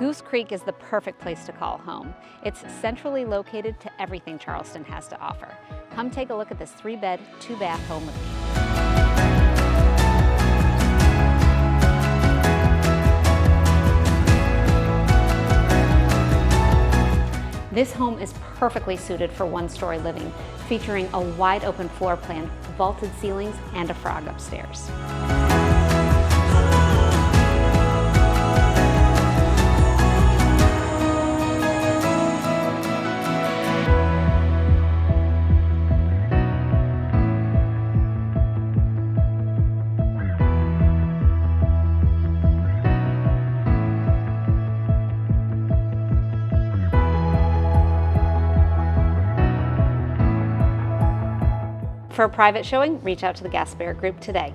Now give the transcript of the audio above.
Goose Creek is the perfect place to call home. It's centrally located to everything Charleston has to offer. Come take a look at this 3-bed, 2-bath home with me. This home is perfectly suited for 1-story living, featuring a wide open floor plan, vaulted ceilings, and a frog upstairs. For a private showing, reach out to the Gasper Group today.